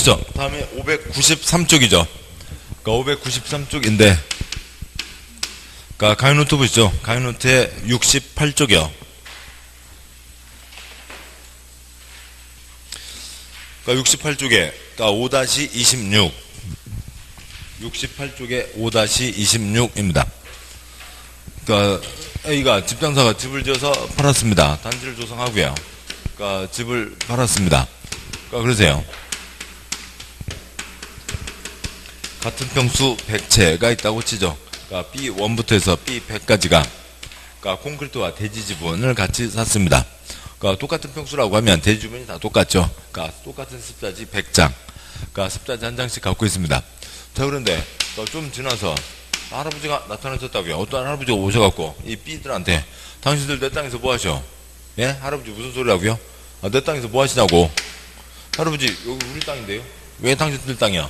됐죠? 다음에 593쪽이죠. 그러니까 593쪽인데, 그러니까 가위노트 보시죠. 가위노트의 68쪽이요. 그러니까 68쪽에, 그러니까 5-26. 68쪽에 5-26입니다. 그러니까 A가 집장사가 집을 지어서 팔았습니다. 단지를 조성하고요. 그러니까 집을 팔았습니다. 그러니까 그러세요. 같은 평수 100채가 있다고 치죠. 그러니까 B1부터 해서 B100까지가 그러니까 콘크리트와 대지 지분을 같이 샀습니다. 그러니까 똑같은 평수라고 하면 대지 지분이 다 똑같죠. 그러니까 똑같은 습자지 100장. 그러니까 습자지 한 장씩 갖고 있습니다. 자, 그런데 좀 지나서 할아버지가 나타나셨다고요. 어떤 할아버지가 오셔갖고 이 B들한테 당신들 내 땅에서 뭐 하셔? 예? 할아버지 무슨 소리라고요? 아, 내 땅에서 뭐 하시냐고. 할아버지 여기 우리 땅인데요. 왜 당신들 땅이야?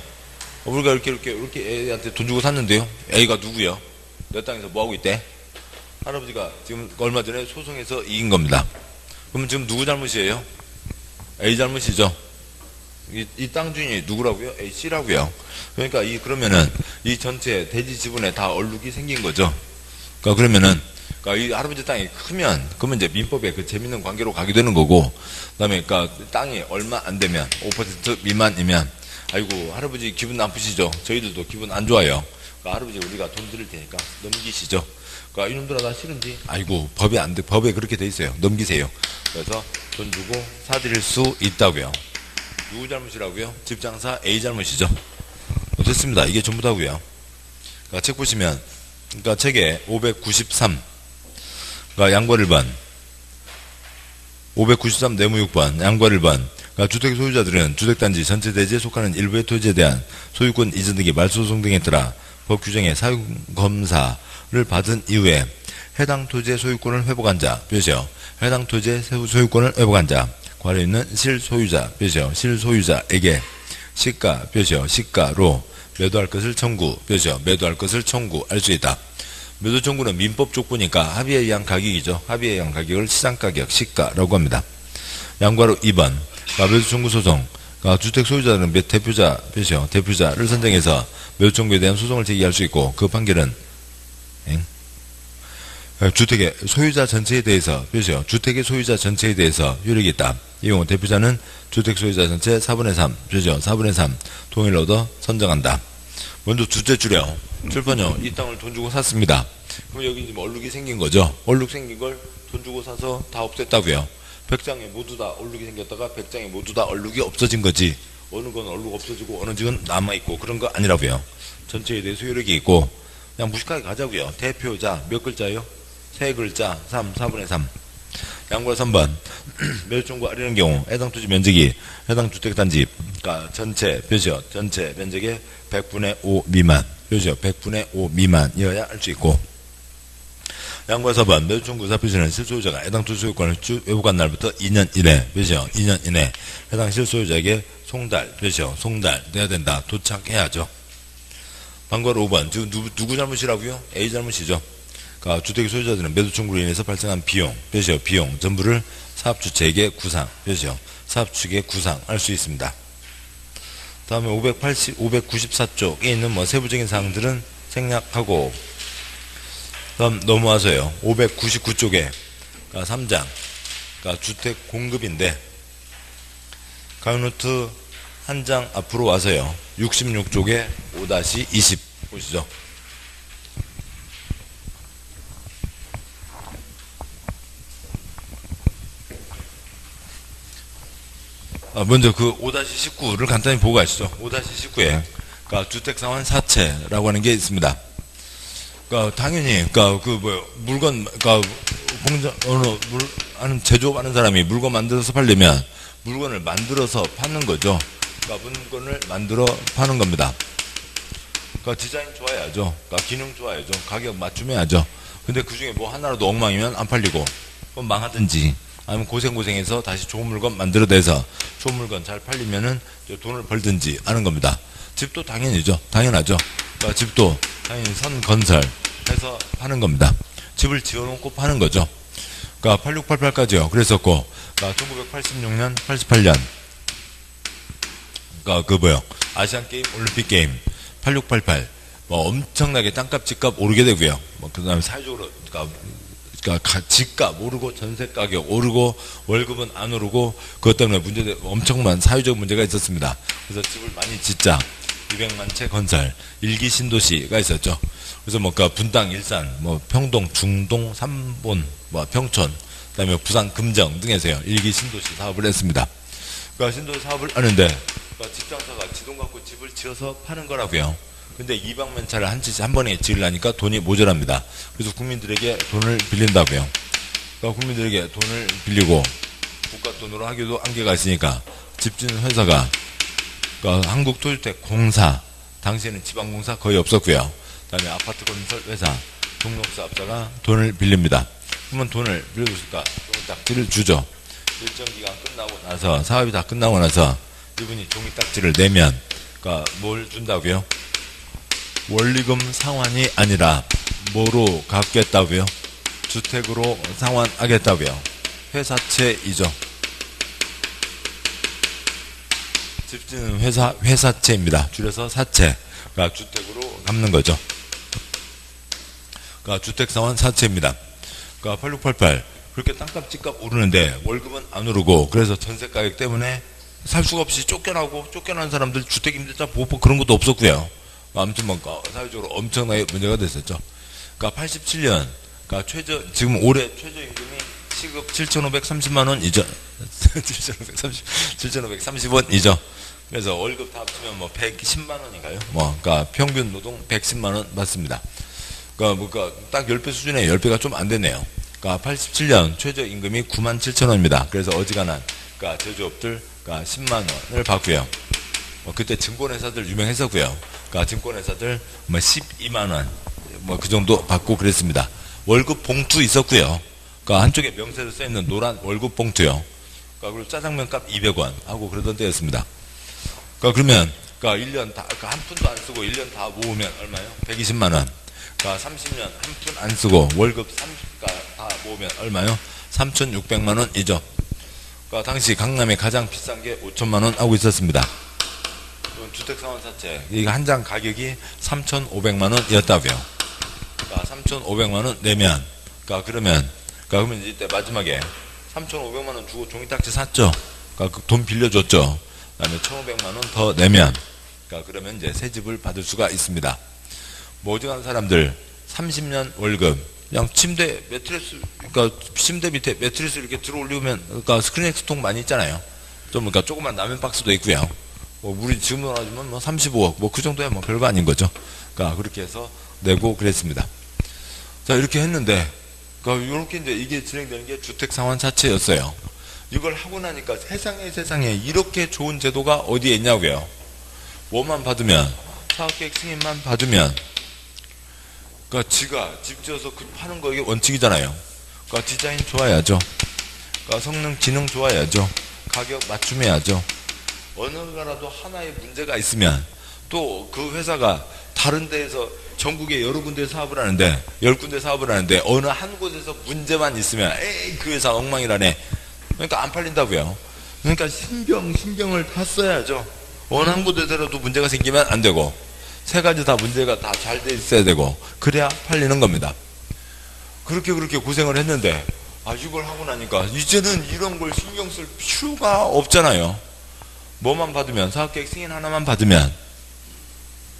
우리가 이렇게 애한테 돈 주고 샀는데요. A가 누구요? 내 땅에서 뭐 하고 있대? 할아버지가 지금 얼마 전에 소송해서 이긴 겁니다. 그러면 지금 누구 잘못이에요? A 잘못이죠. 이 땅 주인이 누구라고요? A, C라고요. 그러니까 그러면은 이 전체 대지 지분에 다 얼룩이 생긴 거죠. 그러니까 그러면은 그러니까 이 할아버지 땅이 크면 그러면 이제 민법에 그 재밌는 관계로 가게 되는 거고, 그다음에 그러니까 땅이 얼마 안 되면 5% 미만이면 아이고 할아버지 기분 나쁘시죠? 저희들도 기분 안 좋아요. 그러니까 할아버지 우리가 돈 드릴 테니까 넘기시죠. 그러니까 이놈들아 나 싫은지 아이고 법에 안 돼. 법에 그렇게 돼 있어요. 넘기세요. 그래서 돈 주고 사드릴 수 있다고요. 누구 잘못이라고요? 집장사 A 잘못이죠. 됐습니다. 이게 전부 다고요. 그러니까 책 보시면 그러니까 책에 593 그러니까 양과 1번 593 내무 6번 양과 1번 그러니까 주택 소유자들은 주택단지 전체 대지에 속하는 일부의 토지에 대한 소유권 이전 등의 말소송 등에 따라 법 규정의 사유검사를 받은 이후에 해당 토지의 소유권을 회복한 자 표시요. 해당 토지의 소유권을 회복한 자 괄호 있는 실소유자 표시요. 실소유자에게 시가 표시요. 시가로 매도할 것을 청구 표시요. 매도할 것을 청구할 수 있다. 매도 청구는 민법 족보니까 합의에 의한 가격이죠. 합의에 의한 가격을 시장가격 시가라고 합니다. 양괄호 2번 매도 청구 소송 주택 소유자들은 대표자 표시요. 대표자를 선정해서 매도 청구에 대한 소송을 제기할 수 있고 그 판결은 주택의 소유자 전체에 대해서 표시요. 주택의 소유자 전체에 대해서 효력이 있다. 이 경우 대표자는 주택 소유자 전체 4분의 3 표시요. 4분의 3 동의를 얻어 선정한다. 먼저 둘째 줄이요. 출판요. 이 땅을 돈 주고 샀습니다. 그럼 여기 지금 얼룩이 생긴 거죠. 얼룩 생긴 걸 돈 주고 사서 다 없앴다고요. 100장에 모두 다 얼룩이 생겼다가 100장에 모두 다 얼룩이 없어진 거지. 어느 건 얼룩 없어지고 어느 집은 남아있고 그런 거 아니라고요. 전체에 대해서 효력이 있고 그냥 무식하게 가자고요. 대표자 몇 글자요? 세 글자 4분의 3 양과 3번 매도 청구 아래는 경우 해당 토지 면적이 해당 주택단지 그러니까 전체 표시요. 전체 면적의 100분의 5 미만 표시요. 100분의 5 미만이어야 할 수 있고 양과 4번 매도 청구 의사 표시는 실소유자가 해당 토지 소유권을 회복한 날부터 2년 이내 표시요. 2년 이내 해당 실소유자에게 송달 표시요. 송달돼야 된다. 도착해야죠. 방과로 5번 지금 누구 잘못이라고요? A 잘못이죠. 그러니까 주택 소유자들은 매도 청구로 인해서 발생한 비용, 표시요. 비용 전부를 사업주체에게 구상, 표시요. 사업주체에게 구상할 수 있습니다. 다음에 594쪽에 있는 세부적인 사항들은 생략하고 다음 넘어와서요. 599쪽에 그러니까 3장 그러니까 주택 공급인데 가위노트 한 장 앞으로 와서요. 66쪽에 5-20 보시죠. 먼저 그 5-19를 간단히 보고 가시죠. 5-19에 그러니까 주택상환 사채라고 하는 게 있습니다. 그러니까 당연히 물건 제조업하는 사람이 물건 만들어서 팔려면 물건을 만들어서 파는 거죠. 그러니까 물건을 만들어 파는 겁니다. 그러니까 디자인 좋아야죠. 그러니까 기능 좋아야죠. 가격 맞춤해야죠. 근데 그 중에 뭐 하나라도 엉망이면 안 팔리고 그럼 망하든지 아니면 고생해서 다시 좋은 물건 만들어내서 좋은 물건 잘 팔리면은 돈을 벌든지 하는 겁니다. 집도 당연하죠. 그러니까 집도 당연히 선건설해서 파는 겁니다. 집을 지어놓고 파는 거죠. 그러니까 8688까지요. 그랬었고, 그러니까 1986년, 88년 그러니까 그 뭐요? 아시안 게임, 올림픽 게임, 8688, 뭐 엄청나게 땅값, 집값 오르게 되고요. 뭐 그다음에 사회적으로, 그러니까 집값 오르고 전세 가격 오르고 월급은 안 오르고 그것 때문에 엄청난 사회적 문제가 있었습니다. 그래서 집을 많이 짓자 200만 채 건설, 일기 신도시가 있었죠. 그래서 뭔가 분당, 일산, 뭐 평동, 중동, 삼본, 뭐 평촌, 그다음에 부산, 금정 등에서요 일기 신도시 사업을 했습니다. 그러니까 신도시 사업을 하는데 그러니까 집장사가 지돈 갖고 집을 지어서 파는 거라고요. 근데 200만 차를 한 번에 지으려니까 돈이 모자랍니다. 그래서 국민들에게 돈을 빌린다고요. 그러니까 국민들에게 돈을 빌리고 국가 돈으로 하기도 한계가 있으니까 집짓는 회사가 그러니까 한국토주택공사, 당시에는 지방공사 거의 없었고요. 그다음에 아파트 건설 회사, 동력사업자가 돈을 빌립니다. 그러면 돈을 빌려주니까 종이딱지를 주죠. 일정 기간 끝나고 나서 사업이 다 끝나고 나서 이분이 종이딱지를 내면 그러니까 뭘 준다고요? 원리금 상환이 아니라 뭐로 갚겠다고요? 주택으로 상환하겠다고요. 회사채이죠. 집짓는 회사채입니다. 줄여서 사채. 그러니까 주택으로 갚는 거죠. 그러니까 주택상환 사채입니다. 그러니까 8688 그렇게 땅값 집값 오르는데 월급은 안 오르고 그래서 전세 가격 때문에 살 수가 없이 쫓겨난 사람들 주택 임대차 보호법 그런 것도 없었고요. 아무튼 뭔가 사회적으로 엄청나게 문제가 됐었죠. 그러니까 87년 그러니까 지금 올해 최저임금이 시급 7,530만 원이죠. 7,530원이죠. 그래서 월급 다 합치면 뭐 110만 원인가요? 뭐 그러니까 평균 노동 110만 원 받습니다. 그러니까 딱 10배 수준에 10배가 좀 안 되네요. 그러니까 87년 최저임금이 97,000원입니다. 그래서 어지간한 그러니까 제조업들 그러니까 10만 원을 받고요. 그때 증권회사들 유명했었고요. 그러니까 증권회사들 뭐 12만 원, 뭐 그 정도 받고 그랬습니다. 월급 봉투 있었고요. 그러니까 한쪽에 명세로 써 있는 노란 월급 봉투요. 그러니까 그리고 짜장면 값 200원 하고 그러던 때였습니다. 그러니까 그러면 그러니까 1년 다 그러니까 한 푼도 안 쓰고 1년 다 모으면 얼마요? 120만 원. 그러니까 30년 한 푼 안 쓰고 월급 그러니까 다 모으면 얼마요? 3,600만 원이죠. 그러니까 당시 강남에 가장 비싼 게 5천만 원 하고 있었습니다. 주택상환사채 이거 한 장 가격이 3,500만 원이었다고요. 그러니까 3,500만 원 내면 그러면 이때 마지막에 3,500만 원 주고 종이딱지 샀죠. 그러니까 그 돈 빌려줬죠. 그다음에 1,500만 원 더 내면 그러면 이제 새 집을 받을 수가 있습니다. 뭐 어지간한 사람들 30년 월급 그냥 침대 매트리스 그러니까 침대 밑에 매트리스 이렇게 들어 올리면 그러니까 스크린엑스통 많이 있잖아요. 좀 그러니까 조그만 라면 박스도 있고요. 뭐 우리 지금으로 따지면 뭐 35억 뭐 그 정도야 뭐 별거 아닌 거죠. 그러니까 그렇게 해서 내고 그랬습니다. 자 이렇게 했는데 그러니까 이렇게 이제 이게 진행되는 게 주택상환사채였어요. 이걸 하고 나니까 세상에 이렇게 좋은 제도가 어디에 있냐고요. 뭐만 받으면 사업계획 승인만 받으면 그러니까 지가 집 지어서 파는 거 이게 원칙이잖아요. 그러니까 디자인 좋아야죠. 그러니까 성능 기능 좋아야죠. 가격 맞춤해야죠. 어느 가라도 하나의 문제가 있으면 또 그 회사가 다른 데에서 전국에 여러 군데 사업을 하는데 10군데 사업을 하는데 어느 한 곳에서 문제만 있으면 에이 그 회사 엉망이라네. 그러니까 안 팔린다고요. 그러니까 신경을 다 써야죠. 어느 한 곳에서라도 문제가 생기면 안 되고 세 가지 다 문제가 다 잘 돼 있어야 되고 그래야 팔리는 겁니다. 그렇게 고생을 했는데 이걸 하고 나니까 이제는 이런 걸 신경 쓸 필요가 없잖아요. 뭐만 받으면 사업계획 승인 하나만 받으면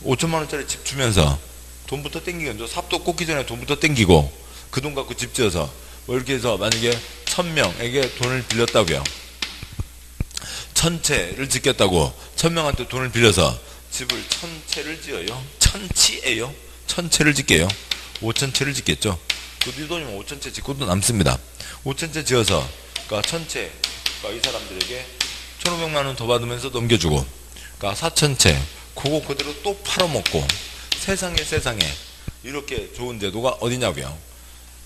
5천만 원짜리 집 주면서 돈부터 땡기고 삽도 꽂기 전에 돈부터 땡기고 그 돈 갖고 집 지어서 뭐 이렇게 해서 만약에 1,000명에게 돈을 빌렸다고요. 1,000채를 짓겠다고 1,000명한테 돈을 빌려서 집을 1,000채를 지어요. 1,000치예요. 1,000채를 짓게요. 5,000채를 짓겠죠. 그 돈이면 5,000채 짓고도 남습니다. 5,000채 지어서 그러니까 1,000채 그러니까 이 사람들에게 1,500만 원 더 받으면서 넘겨주고 그러니까 4,000채 그거 그대로 또 팔아먹고 세상에 이렇게 좋은 제도가 어디냐고요.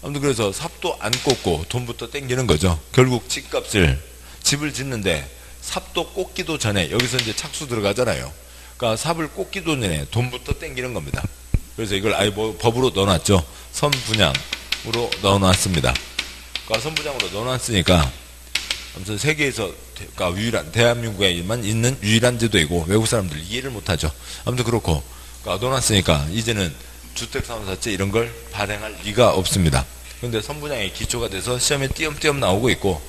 아무튼 그래서 삽도 안 꽂고 돈부터 땡기는 거죠. 결국 집을 짓는데 삽도 꽂기도 전에 여기서 이제 착수 들어가잖아요. 그러니까 삽을 꽂기도 전에 돈부터 땡기는 겁니다. 그래서 이걸 아예 법으로 넣어놨죠. 선분양으로 넣어놨습니다. 그러니까 선분양으로 넣어놨으니까 아무튼 세계에서 그러니까 유일한 대한민국에만 있는 유일한 제도이고 외국 사람들 이해를 못하죠. 아무튼 그렇고 그러니까 넣어놨으니까 이제는 주택사원사채 이런 걸 발행할 리가 없습니다. 그런데 선분양의 기초가 돼서 시험에 띄엄띄엄 나오고 있고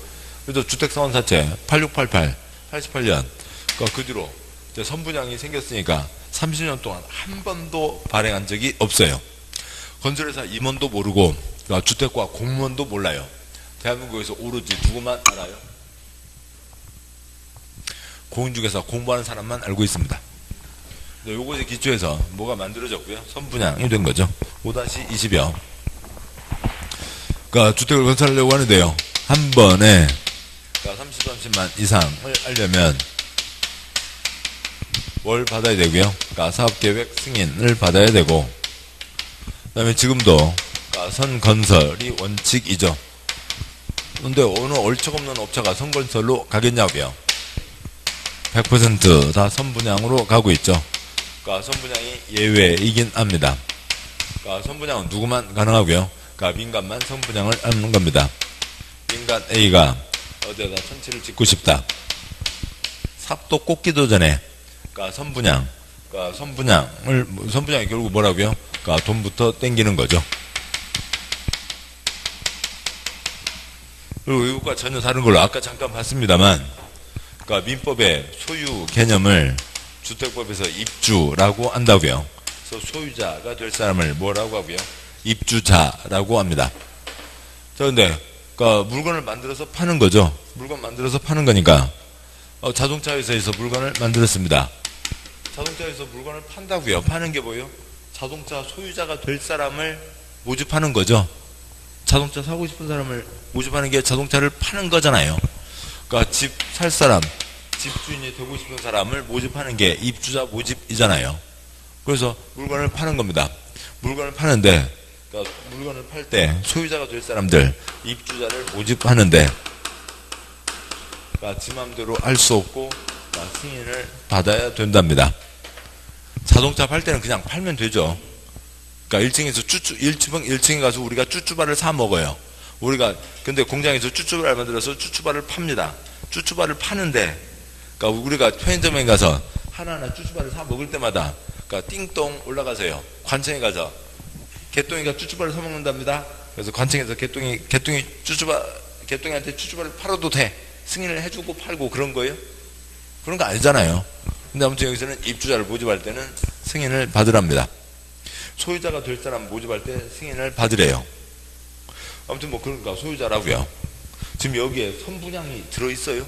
그래서 주택사원사채 8688 88년 그러니까 그 뒤로 이제 선분양이 생겼으니까 30년 동안 한 번도 발행한 적이 없어요. 건설회사 임원도 모르고 그러니까 주택과 공무원도 몰라요. 대한민국에서 오로지 누구만 알아요? 공인중개사 공부하는 사람만 알고 있습니다. 요것에 기초해서 뭐가 만들어졌고요? 선분양이 된 거죠. 5-20여. 그러니까 주택을 건설하려고 하는데요. 한 번에 그러니까 30만 이상을 하려면 뭘 받아야 되고요? 그러니까 사업계획 승인을 받아야 되고 그 다음에 지금도 그러니까 선건설이 원칙이죠. 근데 어느 얼척없는 업체가 선건설로 가겠냐고요? 100% 다 선분양으로 가고 있죠. 그러니까 선분양이 예외이긴 합니다. 그러니까 선분양은 누구만 가능하고요. 그러니까 민간만 선분양을 하는 겁니다. 민간 A가 어디에다 천지를 짓고 싶다. 삽도 꽂기도 전에 그러니까 선분양, 그러니까 선분양이 결국 뭐라고요? 그러니까 돈부터 땡기는 거죠. 그리고 외국과 전혀 다른 걸로 아까 잠깐 봤습니다만, 그러니까 민법의 소유 개념을 주택법에서 입주라고 한다고요. 그래서 소유자가 될 사람을 뭐라고 하고요? 입주자라고 합니다. 자, 근데 그러니까 물건을 만들어서 파는 거죠. 물건 만들어서 파는 거니까 자동차 회사에서 물건을 만들었습니다. 자동차 회사에서 물건을 판다고요. 파는 게 뭐예요? 자동차 소유자가 될 사람을 모집하는 거죠. 자동차 사고 싶은 사람을 모집하는 게 자동차를 파는 거잖아요. 그러니까 집 살 사람, 집주인이 되고 싶은 사람을 모집하는 게 입주자 모집이잖아요. 그래서 물건을 파는 겁니다. 물건을 파는데, 그러니까 물건을 팔 때 소유자가 될 사람들, 입주자를 모집하는데, 그러니까 지 맘대로 할 수 없고 그러니까 승인을 받아야 된답니다. 자동차 팔 때는 그냥 팔면 되죠. 그러니까 1층에 가서 우리가 쭈쭈바를 사 먹어요. 근데 공장에서 쭈쭈바를 만들어서 쭈쭈바를 팝니다. 쭈쭈바를 파는데, 그러니까 우리가 편의점에 가서 하나하나 쭈쭈바를 사 먹을 때마다, 그러니까 띵동 올라가서요. 관청에 가서 개똥이가 쭈쭈바를 사 먹는답니다. 그래서 관청에서 개똥이한테 쭈쭈바를 팔아도 돼. 승인을 해주고 팔고 그런 거예요? 그런 거 아니잖아요. 근데 아무튼 여기서는 입주자를 모집할 때는 승인을 받으랍니다. 소유자가 될 사람 모집할 때 승인을 받으래요. 아무튼 뭐 그러니까 소유자라고요. 지금 여기에 선분양이 들어있어요?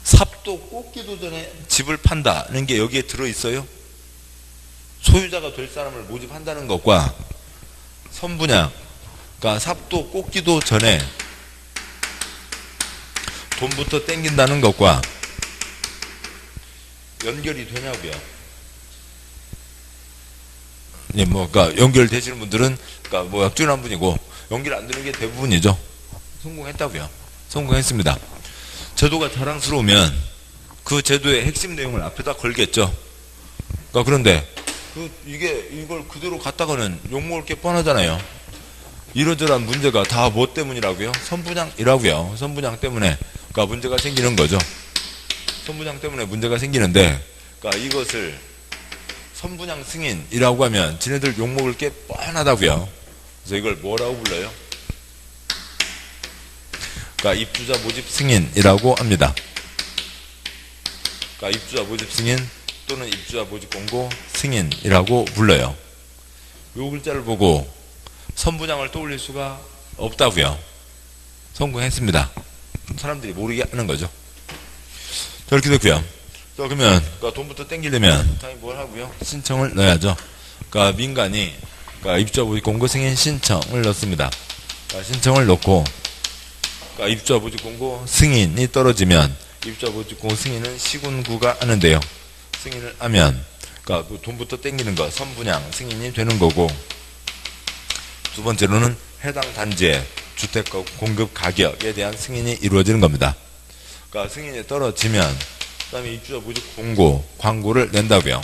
삽도 꽂기도 전에 집을 판다는 게 여기에 들어있어요? 소유자가 될 사람을 모집한다는 것과 선분양, 그러니까 삽도 꽂기도 전에 돈부터 땡긴다는 것과 연결이 되냐고요? 예, 그러니까 연결되시는 분들은, 그러니까 약준한 분이고, 연결 안 되는 게 대부분이죠. 성공했다고요. 성공했습니다. 제도가 자랑스러우면 그 제도의 핵심 내용을 앞에다 걸겠죠. 그러니까 그런데, 이걸 그대로 갖다가는 욕먹을 게 뻔하잖아요. 이러저러한 문제가 다 뭐 때문이라고요? 선분양이라고요. 선분양 때문에, 그러니까 문제가 생기는 거죠. 선분양 때문에 문제가 생기는데, 그러니까 이것을 선분양 승인이라고 하면 지네들 욕먹을 게 뻔하다고요. 그래서 이걸 뭐라고 불러요? 그러니까 입주자 모집 승인이라고 합니다. 그러니까 입주자 모집 승인 또는 입주자 모집 공고 승인이라고 불러요. 요 글자를 보고 선분양을 떠올릴 수가 없다고요. 성공했습니다. 사람들이 모르게 하는 거죠. 저렇게 됐고요. 그러면 그러니까 돈부터 땡기려면 당연히 뭘 하고요? 신청을 넣어야죠. 그러니까 민간이 그러니까 입주자 모집 공고 승인 신청을 넣습니다. 그러니까 신청을 넣고 그러니까 입주자 모집 공고 승인이 떨어지면 입주자 모집 공고 승인은 시군구가 하는데요. 승인을 하면 그러니까 돈부터 땡기는 거 선분양 승인이 되는 거고, 두 번째로는 해당 단지의 주택 공급 가격에 대한 승인이 이루어지는 겁니다. 그러니까 승인이 떨어지면 그 다음에 입주자 모집 공고, 광고를 낸다고요.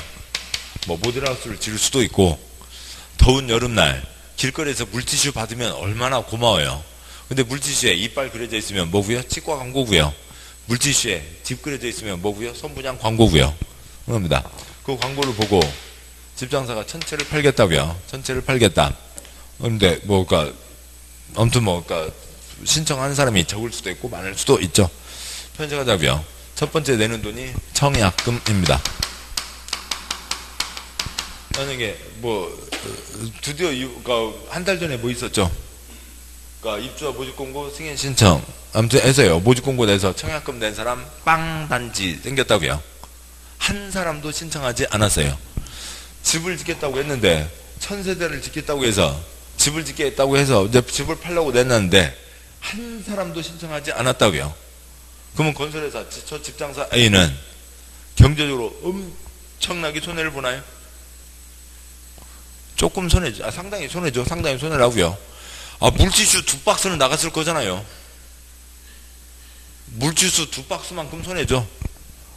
뭐 모델하우스를 지을 수도 있고, 더운 여름날 길거리에서 물티슈 받으면 얼마나 고마워요. 근데 물티슈에 이빨 그려져 있으면 뭐고요? 치과 광고고요. 물티슈에 집 그려져 있으면 뭐고요? 손분양 광고고요. 그럽니다. 그 광고를 보고 집장사가 전체를 팔겠다고요. 전체를 팔겠다. 그런데 뭐가 아무튼 뭐가 신청하는 사람이 적을 수도 있고 많을 수도 있죠. 편집하자고요. 첫 번째 내는 돈이 청약금입니다. 만약에 뭐 드디어 한 달 전에 뭐 있었죠? 그러니까 입주와 모집공고 승인 신청 아무튼 해서요. 모집공고 내서 청약금 낸 사람 빵 단지 생겼다고요. 한 사람도 신청하지 않았어요. 집을 짓겠다고 했는데 1000세대를 짓겠다고 해서 집을 짓겠다고 해서 이제 집을 팔려고 냈는데 한 사람도 신청하지 않았다고요. 그러면 건설회사 첫 집장사 A는 경제적으로 엄청나게 손해를 보나요? 조금 손해죠. 상당히 손해죠. 상당히 손해라고요. 물티슈 2박스는 나갔을 거잖아요. 물티슈 2박스만큼 손해죠.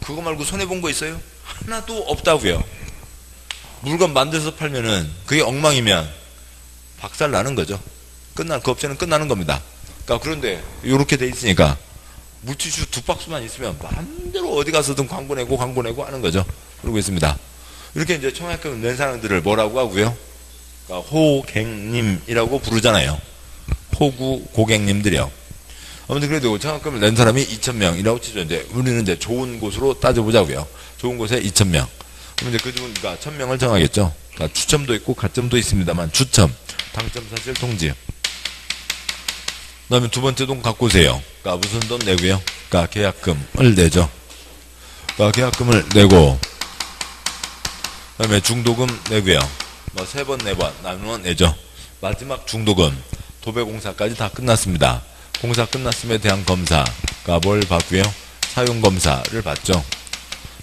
그거 말고 손해본 거 있어요? 하나도 없다고요. 물건 만들어서 팔면은 그게 엉망이면 박살 나는 거죠. 그 업체는 끝나는 겁니다. 그러니까 그런데 이렇게 돼 있으니까 물티슈 2박스만 있으면 마음대로 어디 가서든 광고 내고 하는 거죠. 그러고 있습니다. 이렇게 이제 청약금 낸 사람들을 뭐라고 하고요? 그러니까 호객님이라고 부르잖아요. 호구 고객님들이요. 아무튼 그래도 청약금을 낸 사람이 2000명이라고 치죠. 이제 우리는 이제 좋은 곳으로 따져보자고요. 좋은 곳에 2000명. 그럼 이제 그중에 1000명을 정하겠죠. 그러니까 추첨도 있고 가점도 있습니다만 추첨, 당첨 사실 통지. 그 다음에 두 번째 돈 갖고 오세요. 그러니까 무슨 돈 내고요? 그러니까 계약금을 내죠. 그러니까 계약금을 내고, 그 다음에 중도금 내고요. 뭐 3번, 4번 나누어 내죠. 마지막 중도금, 도배공사까지 다 끝났습니다. 공사 끝났음에 대한 검사가 뭘 받고요? 사용검사를 받죠.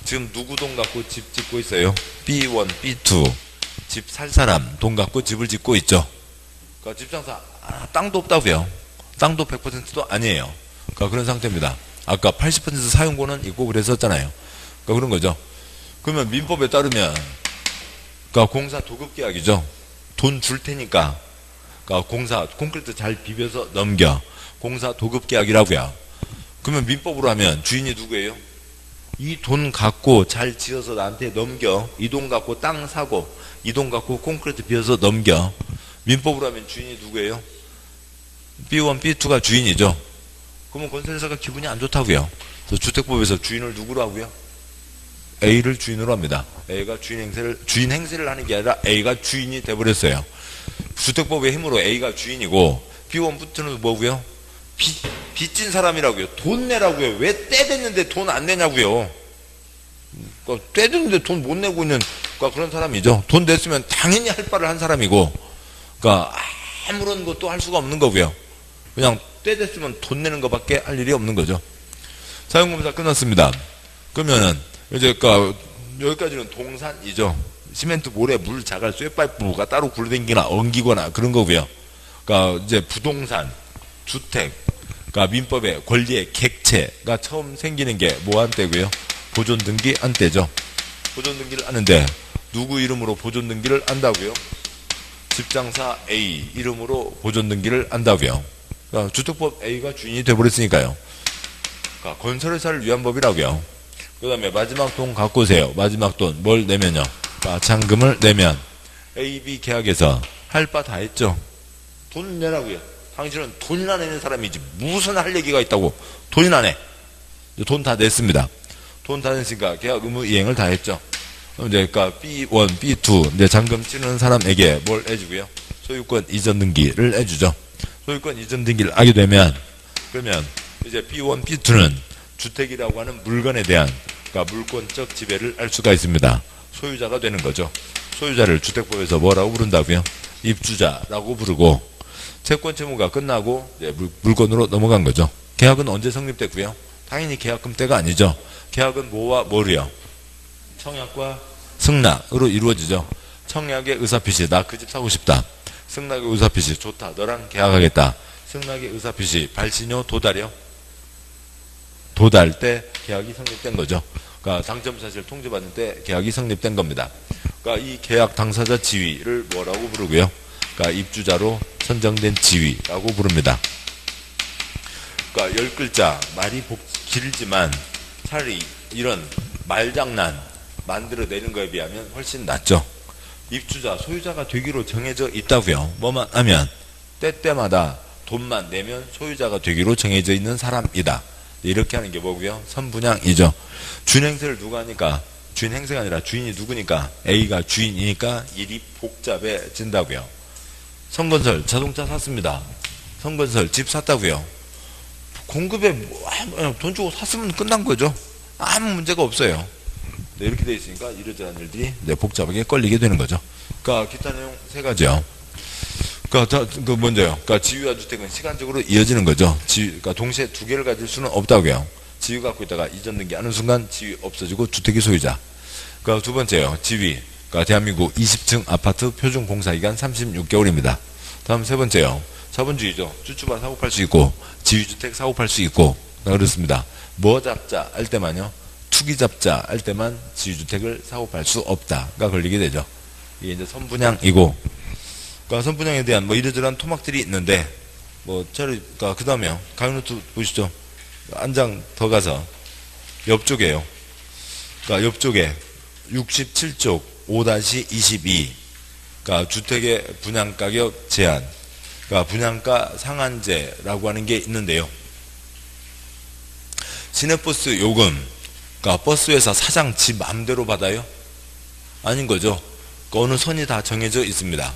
지금 누구 돈 갖고 집 짓고 있어요? B1, B2 집 살 사람 돈 갖고 집을 짓고 있죠. 그러니까 집장사 땅도 없다고요. 땅도 100%도 아니에요. 그러니까 그런 상태입니다. 아까 80% 사용권은 있고 그랬었잖아요. 그러니까 그런 거죠. 그러면 민법에 따르면 그러니까 공사 도급 계약이죠. 돈 줄 테니까 그러니까 공사 콘크리트 잘 비벼서 넘겨. 공사 도급 계약이라고요. 그러면 민법으로 하면 주인이 누구예요? 이 돈 갖고 잘 지어서 나한테 넘겨. 이 돈 갖고 땅 사고 이 돈 갖고 콘크리트 비워서 넘겨. 민법으로 하면 주인이 누구예요? B1, B2가 주인이죠. 그러면 건설회사가 기분이 안 좋다고요. 그래서 주택법에서 주인을 누구로 하고요? A를 주인으로 합니다. A가 주인 행세를 하는 게 아니라 A가 주인이 돼버렸어요. 주택법의 힘으로 A가 주인이고 B1, B2는 뭐고요? 빚진 사람이라고요. 돈 내라고요. 왜 때 됐는데 돈 안 내냐고요. 그러니까 때 됐는데 돈 못 내고 있는 그러니까 그런 사람이죠. 돈 냈으면 당연히 할 바를 한 사람이고 그러니까 아무런 것도 할 수가 없는 거고요. 그냥 때 됐으면 돈 내는 것밖에 할 일이 없는 거죠. 사용검사 끝났습니다. 그러면은 이제 그러니까 여기까지는 동산이죠. 시멘트, 모래, 물, 자갈, 쇠파이프가 따로 굴러다니거나 엉기거나 그런 거고요. 그러니까 이제 부동산, 주택, 그러니까 민법의 권리의 객체가 처음 생기는 게 뭐 한때고요? 보존등기 한때죠. 보존등기를 하는데 누구 이름으로 보존등기를 한다고요? 집장사 A 이름으로 보존등기를 한다고요. 그러니까 주택법 A가 주인이 돼버렸으니까요. 그러니까 건설회사를 위한 법이라고요. 그 다음에 마지막 돈 갖고 오세요. 마지막 돈 뭘 내면요? 마찬금을 내면 A, B 계약에서 할 바 다 했죠. 돈 내라고요. 당신은 돈이나 내는 사람이지 무슨 할 얘기가 있다고 돈이나 내. 돈 다 냈습니다. 돈 다 냈으니까 계약 의무 이행을 다 했죠. 이제 그러니까 B1, B2 이제 잔금 치르는 사람에게 뭘 해주고요? 소유권 이전 등기를 해주죠. 소유권 이전 등기를 하게 되면 그러면 이제 B1, B2는 주택이라고 하는 물건에 대한 그러니까 물권적 지배를 할 수가 있습니다. 소유자가 되는 거죠. 소유자를 주택법에서 뭐라고 부른다고요? 입주자라고 부르고 채권 채무가 끝나고 이제 물건으로 넘어간 거죠. 계약은 언제 성립됐고요? 당연히 계약금 때가 아니죠. 계약은 뭐와 뭐로요? 청약과 승낙으로 이루어지죠. 청약의 의사표시 나 그 집 사고 싶다. 승낙의 의사표시 좋다. 너랑 계약하겠다. 승낙의 의사표시 발신료 도달이요. 도달 때 계약이 성립된 거죠. 그러니까 당첨사실 통지받을 때 계약이 성립된 겁니다. 그러니까 이 계약 당사자 지위를 뭐라고 부르고요? 그러니까 입주자로 선정된 지위라고 부릅니다. 그러니까 10글자 말이 길지만 차라리 이런 말장난 만들어내는 거에 비하면 훨씬 낫죠. 입주자, 소유자가 되기로 정해져 있다고요. 뭐만 하면 때때마다 돈만 내면 소유자가 되기로 정해져 있는 사람이다. 이렇게 하는 게 뭐고요? 선분양이죠. 주인 행세를 누가 하니까 주인 행세가 아니라 주인이 누구니까 A가 주인이니까 일이 복잡해진다고요. 성건설 자동차 샀습니다. 성건설 집 샀다고요. 공급에 돈 주고 샀으면 끝난 거죠. 아무 문제가 없어요. 네, 이렇게 돼 있으니까 이러저러한 일들이 복잡하게 걸리게 되는 거죠. 그러니까 기타 내용 세 가지요. 그러니까 그 먼저요. 그러니까 지위와 주택은 시간적으로 이어지는 거죠. 그러니까 동시에 두 개를 가질 수는 없다고요. 지위 갖고 있다가 이전 등기하는 순간 지위 없어지고 주택이 소유자. 그러니까 두 번째요. 지위. 그러니까 대한민국 20층 아파트 표준 공사기간 36개월입니다. 다음 세 번째요. 자본주의죠. 주주발 사고 팔 수 있고 지위주택 사고 팔 수 있고 그렇습니다. 뭐 잡자 할 때만요. 투기 잡자 할 때만 지위주택을 사고 팔 수 없다가 걸리게 되죠. 이게 이제 선분양이고, 그러니까 선분양에 대한 뭐 이러저러한 토막들이 있는데, 그러니까 그 다음에요. 가요노트 보시죠. 한 장 더 가서 옆쪽에요. 그러니까 옆쪽에 67쪽 5-22. 그러니까 주택의 분양가격 제한. 그러니까 분양가 상한제라고 하는 게 있는데요. 시내버스 요금. 그러니까 버스회사 사장 지 맘대로 받아요? 아닌 거죠. 그러니까 어느 선이 다 정해져 있습니다.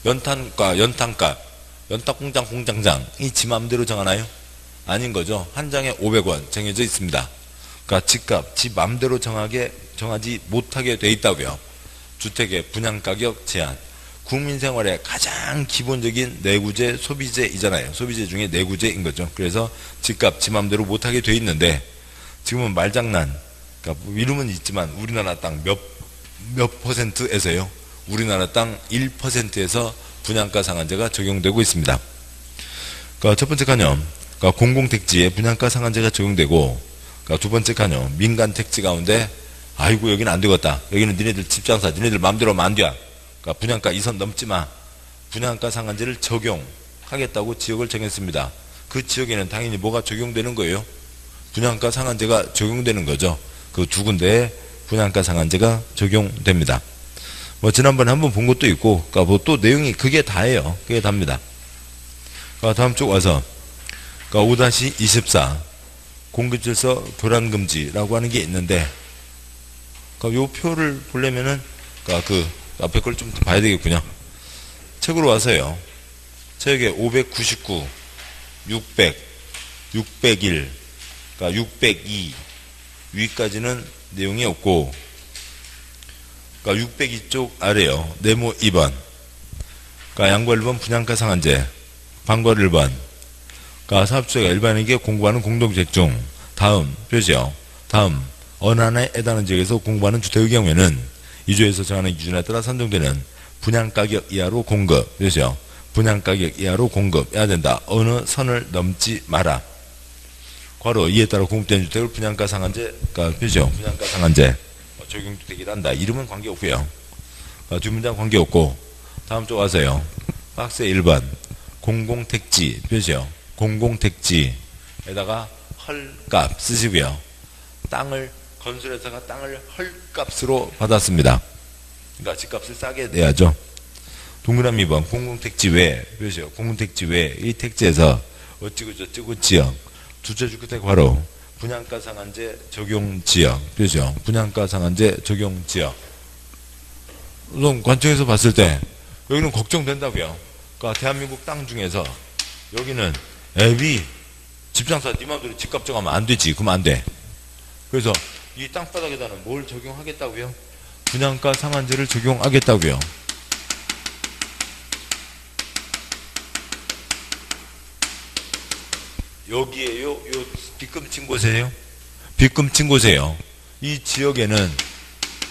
연탄값, 연탄공장 공장장이 지 맘대로 정하나요? 아닌 거죠. 한 장에 500원 정해져 있습니다. 그러니까 집값, 지 맘대로 정하지 못하게 돼 있다고요. 주택의 분양가격 제한. 국민생활의 가장 기본적인 내구재, 소비재이잖아요. 소비재 중에 내구재인 거죠. 그래서 집값, 지 맘대로 못하게 돼 있는데, 지금은 말장난, 그러니까 이름은 있지만 우리나라 땅 몇 퍼센트에서요? 우리나라 땅 1%에서 분양가 상한제가 적용되고 있습니다. 그러니까 첫 번째 칸요. 그러니까 공공택지에 분양가 상한제가 적용되고, 그러니까 두 번째 칸요. 민간택지 가운데 아이고 여기는 안 되겠다. 여기는 니네들 집장사, 니네들 마음대로 하면 안 돼. 그러니까 분양가 이 선 넘지 마. 분양가 상한제를 적용하겠다고 지역을 정했습니다. 그 지역에는 당연히 뭐가 적용되는 거예요? 분양가 상한제가 적용되는 거죠. 그 두 군데에 분양가 상한제가 적용됩니다. 지난번에 한번 본 것도 있고, 그러니까 또 내용이 그게 다예요. 그게 답니다. 그러니까 다음 쪽 와서, 그러니까 5-24 공급질서 교란금지라고 하는 게 있는데, 그러니까 요 표를 보려면은, 그러니까 그 앞에 걸 좀 봐야 되겠군요. 책으로 와서요. 책에 599, 600, 601, 그러니까 602 위까지는 내용이 없고, 그러니까 602쪽 아래요. 네모 2번. 그러니까 양과 1번 분양가 상한제, 방과 1번. 그러니까 사업주가 일반에게 공부하는 공동주택 중 다음 표시요. 다음 어느 하나에 해당하는 지역에서 공부하는 주택의 경우에는 이조에서 정하는 기준에 따라 산정되는 분양가격 이하로 공급 표시요. 분양가격 이하로 공급해야 된다. 어느 선을 넘지 마라. 괄호 이에 따라 공급된 주택을 분양가 상한제, 그러니까 표시요. 분양가 상한제 적용주택이란다. 이름은 관계없고요. 뒷문장 관계없고, 다음 쪽 와서요. 박스 1번 공공택지 표시요. 공공택지에다가 헐값 쓰시고요. 땅을 건설회사가 땅을 헐값으로 받았습니다. 그러니까 집값을 싸게 내야죠. 동그라미 2번 공공택지 외 표시요. 공공택지 외 이 택지에서 어찌고 저찌고 지역 주체주택 괄호 분양가 상한제 적용 지역 표시요. 분양가 상한제 적용 지역. 우선 관청에서 봤을 때 여기는 걱정된다고요. 그러니까 대한민국 땅 중에서 여기는 애비 집장사 니 맘대로 집값 정하면 안 되지. 그러면 안 돼. 그래서 이 땅바닥에다는 뭘 적용하겠다고요? 분양가 상한제를 적용하겠다고요. 여기에요? 요 빗금 친 곳이에요? 빗금 친 곳이에요. 이 지역에는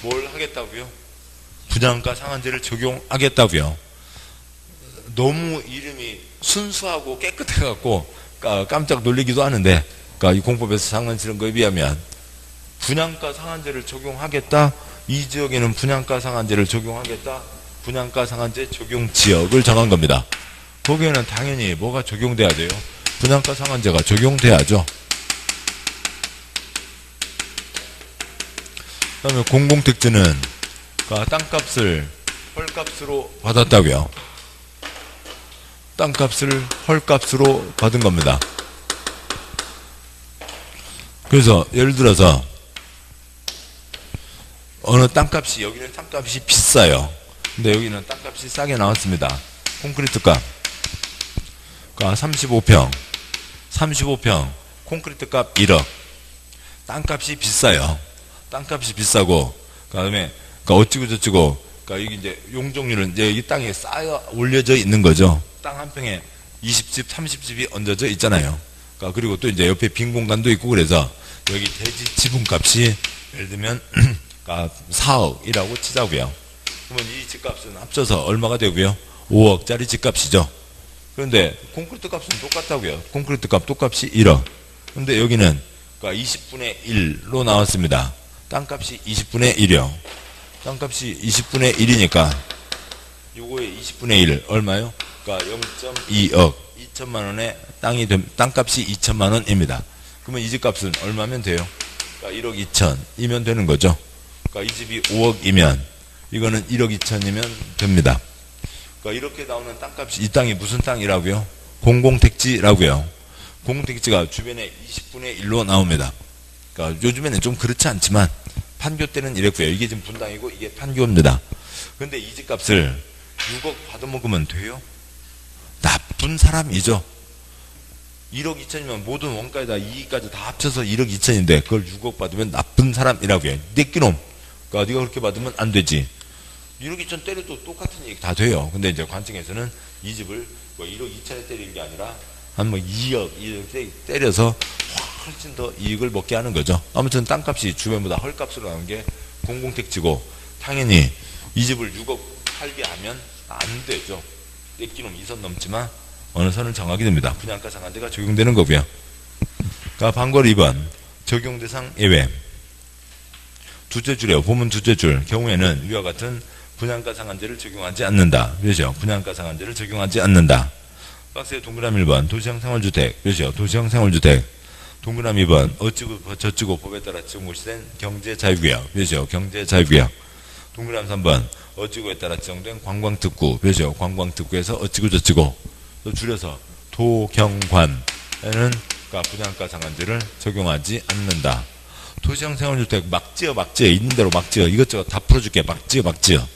뭘 하겠다고요? 분양가 상한제를 적용하겠다고요. 너무 이름이 순수하고 깨끗해갖고 깜짝 놀리기도 하는데, 그러니까 이 공법에서 상한치는 거에 비하면 분양가 상한제를 적용하겠다. 이 지역에는 분양가 상한제를 적용하겠다. 분양가 상한제 적용 지역을 정한 겁니다. 거기에는 당연히 뭐가 적용돼야 돼요? 분양가 상한제가 적용돼야죠. 그 다음에 공공택지는 땅값을 헐값으로 받았다고요. 땅값을 헐값으로 받은 겁니다. 그래서 예를 들어서 어느 땅값이, 여기는 땅값이 비싸요. 근데 여기는 땅값이 싸게 나왔습니다. 콘크리트 값 35평 콘크리트 값 1억. 땅값이 비싸요. 땅값이 비싸고, 그 다음에 어찌고 저찌고, 여기 이제 용적률은 이제 이 땅에 쌓여 올려져 있는 거죠. 땅 한 평에 20집 30집이 얹어져 있잖아요. 그리고 또 이제 옆에 빈 공간도 있고, 그래서 여기 대지 지분값이 예를 들면 4억이라고 치자고요. 그러면 이 집값은 합쳐서 얼마가 되고요? 5억짜리 집값이죠. 그런데 콘크리트 값은 똑같다고요. 콘크리트 값 똑값이 1억. 그런데 여기는 20분의 1로 나왔습니다. 땅값이 20분의 1이요. 땅값이 20분의 1이니까 요거의 20분의 1 얼마요? 0.2억 2천만 원에 땅값이 2천만 원입니다. 그러면 이 집값은 얼마면 돼요? 1억 2천이면 되는 거죠. 이 집이 5억이면 이거는 1억 2천이면 됩니다. 이렇게 나오는 땅값이, 이 땅이 무슨 땅이라고요? 공공택지라고요. 공공택지가 주변에 20분의 1로 나옵니다. 요즘에는 좀 그렇지 않지만 판교 때는 이랬고요. 이게 지금 분당이고 이게 판교입니다. 그런데 이 집값을 6억 받아먹으면 돼요? 나쁜 사람이죠. 1억 2천이면 모든 원가에다 이익까지 다 합쳐서 1억 2천인데 그걸 6억 받으면 나쁜 사람이라고요. 내끼놈. 네가 그렇게 받으면 안 되지. 1억 2천 때려도 똑같은 이익 다 돼요. 근데 이제 관청에서는 이 집을 1억 2천에 때리는 게 아니라 한 2억 이렇게 때려서 훨씬 더 이익을 먹게 하는 거죠. 아무튼 땅값이 주변보다 헐값으로 나온 게 공공택지고, 당연히 이 집을 6억 팔게 하면 안 되죠. 내끼놈 이 선 넘지만 어느 선을 정하게 됩니다. 분양가 상한제가 적용되는 거고요. 방걸 2번 적용 대상 예외. 두째 줄이요. 보문 두째 줄 경우에는 위와 같은 분양가 상한제를 적용하지 않는다. 그렇죠. 분양가 상한제를 적용하지 않는다. 박스에 동그라미 1번 도시형 생활주택. 그렇죠. 도시형 생활주택. 동그라미 2번 어찌고 저찌고 법에 따라 지정고시된 경제자유구역. 그렇죠. 경제자유구역. 동그라미 3번 어찌고에 따라 지정된 관광특구. 그렇죠. 관광특구에서 어찌고 저찌고. 또 줄여서 도경관에는 분양가 상한제를 적용하지 않는다. 도시형 생활주택 막 지어 있는 대로 막 지어. 이것저것 다 풀어줄게. 막 지어.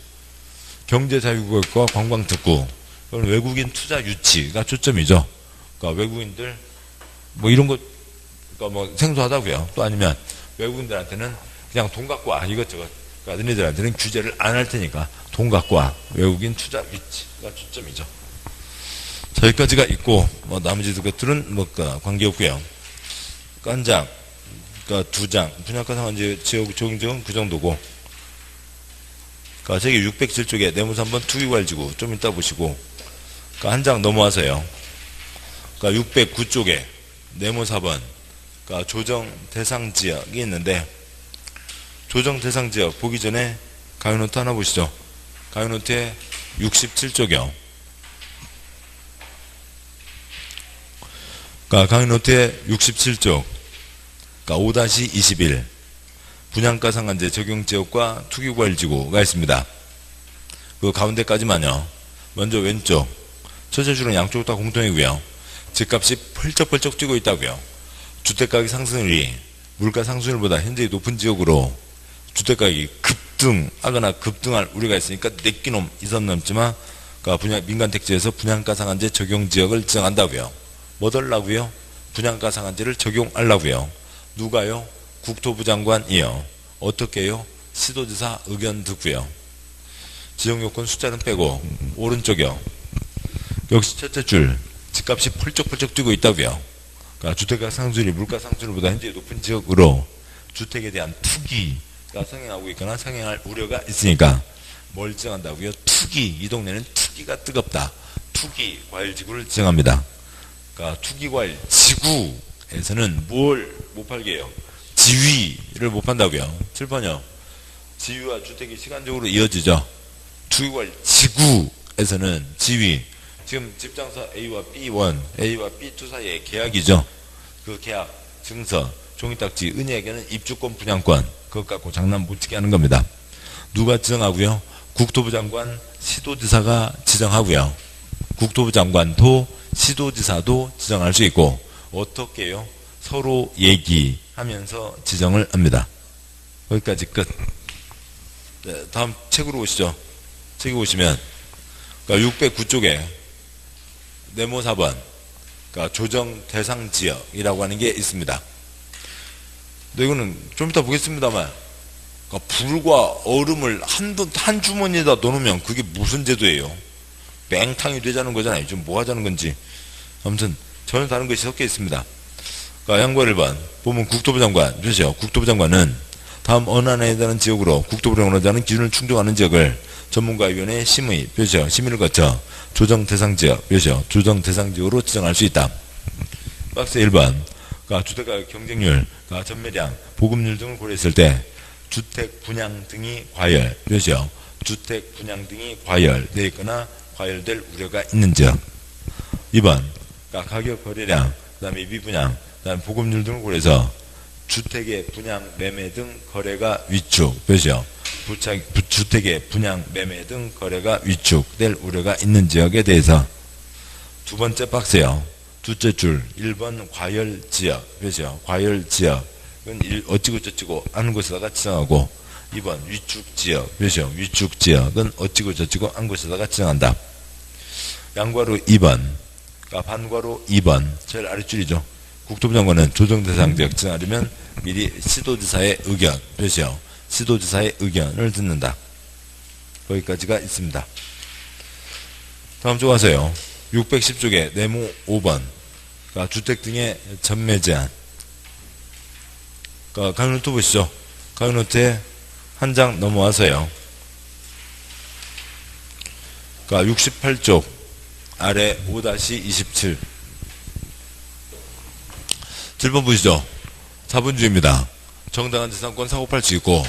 경제자유구역과 관광특구. 그건 외국인 투자 유치가 초점이죠. 외국인들 이런 거 생소하다고요. 또 아니면 외국인들한테는 그냥 돈 갖고 와. 이것저것. 너희들한테는 규제를 안 할 테니까 돈 갖고 와. 외국인 투자 유치가 초점이죠. 자, 여기까지가 있고 나머지 것들은 관계없고요. 한 장, 2장 분양가 상한제 적용 그 정도고. 저기 607쪽에 내무사 3번 투기관리지구 좀 이따 보시고, 한 장 넘어와서요. 609쪽에 네모 4번 조정 대상 지역이 있는데, 조정 대상 지역 보기 전에 가요노트 하나 보시죠. 가요노트에 67쪽이요. 가요노트에 67쪽 5-21 분양가 상한제 적용 지역과 투기관리지구가 있습니다. 그 가운데까지만요. 먼저 왼쪽 첫째 줄은 양쪽 다 공통이고요. 집값이 펄쩍펄쩍 뛰고 있다고요. 주택가격 상승률이 물가 상승률보다 현재 높은 지역으로 주택가격이 급등하거나 급등할 우려가 있으니까 내끼놈 이 선 넘지만 민간택지에서 분양가 상한제 적용 지역을 지정한다고요. 뭐 달라고요? 분양가 상한제를 적용하려고요. 누가요? 국토부 장관이요. 어떻게요? 시도지사 의견 듣고요. 지정요건 숫자는 빼고 오른쪽이요. 역시 첫째 줄 집값이 펄쩍펄쩍 뛰고 있다고요. 주택가 상승률이 물가 상승률보다 현재 높은 지역으로 주택에 대한 투기가 성행하고 있거나 성행할 우려가 있으니까 뭘 지정한다고요? 투기. 이 동네는 투기가 뜨겁다. 투기 과일지구를 지정합니다. 투기과일 지구에서는 뭘 못 팔게 해요? 지위를 못 판다고요. 7번요. 지위와 주택이 시간적으로 이어지죠. 투기과일 지구에서는 지위, 지금 집장서 A와 B1, A와 B2 사이의 계약이죠. 그 계약, 증서, 종이딱지, 은희에게는 입주권, 분양권, 그것 갖고 장난 못 치게 하는 겁니다. 누가 지정하고요? 국토부 장관, 시도지사가 지정하고요. 국토부 장관도 시도지사도 지정할 수 있고, 어떻게 해요? 서로 얘기하면서 지정을 합니다. 거기까지 끝. 네, 다음 책으로 오시죠. 책에 오시면, 그러니까 609쪽에 네모 4번, 그러니까 조정 대상 지역이라고 하는 게 있습니다. 근데 이거는 좀 이따 보겠습니다만, 그러니까 불과 얼음을 한 주머니에다 넣어놓으면 그게 무슨 제도예요? 맹탕이 되자는 거잖아요. 좀 뭐 하자는 건지. 아무튼 전혀 다른 것이 섞여 있습니다. 그러니까 양과 1번 보면 국토부 장관, 그렇죠? 국토부 장관은 다음 언안에 해당하는 지역으로 국토부를 원하자는 기준을 충족하는 지역을 전문가위원회 심의, 그렇죠? 심의를 거쳐 조정 대상 지역, 그렇죠? 조정 대상 지역으로 지정할 수 있다. 박스 1번, 그러니까 주택가격 경쟁률, 그러니까 전매량, 보급률 등을 고려했을 때 주택 분양 등이 과열, 그렇죠? 주택 분양 등이 과열되어 있거나 과열될 우려가 있는 지역. 2번, 그러니까 가격 거래량, 그 다음에 미분양, 그 다음에 보급률 등을 고려해서 주택의 분양, 매매 등 거래가 위축, 그렇죠? 주택의 분양, 매매 등 거래가 위축될 우려가 있는 지역에 대해서 두 번째 박스요. 둘째 줄 1번 과열 지역, 그렇죠? 과열 지역은 어찌고 저찌고 하는 곳에다가 지정하고 2번 위축 지역, 그렇죠? 위축 지역은 어찌고 저찌고 한 곳에다가 지정한다. 양괄호 2번, 그러니까 반괄호 2번, 제일 아랫줄이죠. 국토부 장관은 조정 대상 지역 지정하려면 미리 시도지사의 의견, 그렇죠? 시도지사의 의견을 듣는다. 거기까지가 있습니다. 다음 쪽 가세요. 610쪽에 네모 5번, 그러니까 주택 등의 전매 제한. 그러니까 강의노트 보시죠. 강의노트에 한 장 넘어와서요. 그러니까 68쪽 아래 5-27. 7번 보시죠. 자본주의입니다. 정당한 재산권 사고팔 수 있고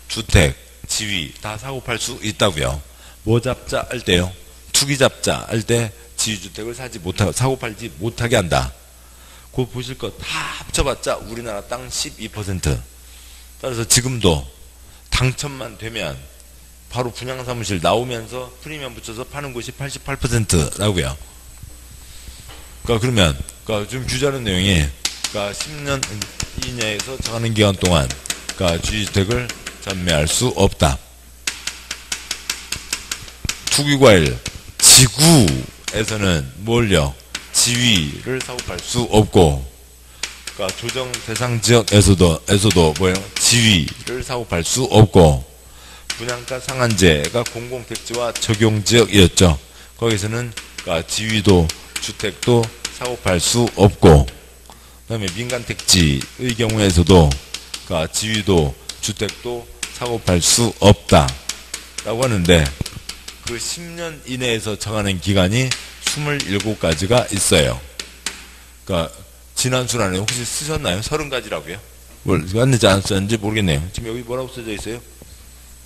주택, 지위 다 사고팔 수 있다고요. 뭐 잡자 할 때요? 투기 잡자 할 때 지위주택을 사고팔지 못하게 한다. 그거 보실 거 다 합쳐봤자 우리나라 땅 12%. 따라서 지금도 당첨만 되면 바로 분양사무실 나오면서 프리미엄 붙여서 파는 곳이 88%라고요. 그러니까 그러면 그러니까 좀 규제하는 내용이 그러니까 10년 이내에서 정하는 기간 동안 그러니까 주주택을 전매할 수 없다. 투기과일 지구에서는 뭘요? 지위를 사고팔 수 없고, 그러니까 조정 대상 지역에서도 뭐예요? 지위를 사고팔 수 없고, 분양가 상한제가 공공택지와 적용지역이었죠. 거기서는 그러니까 지위도 주택도 사고팔 수 없고, 그다음에 민간택지의 경우에서도 그러니까 지위도 주택도 사고팔 수 없다라고 하는데 그 10년 이내에서 정하는 기간이 27가지가 있어요. 그러니까 지난 수란에 혹시 쓰셨나요? 30가지라고요? 왔는지 안 썼는지 모르겠네요. 지금 여기 뭐라고 써져 있어요?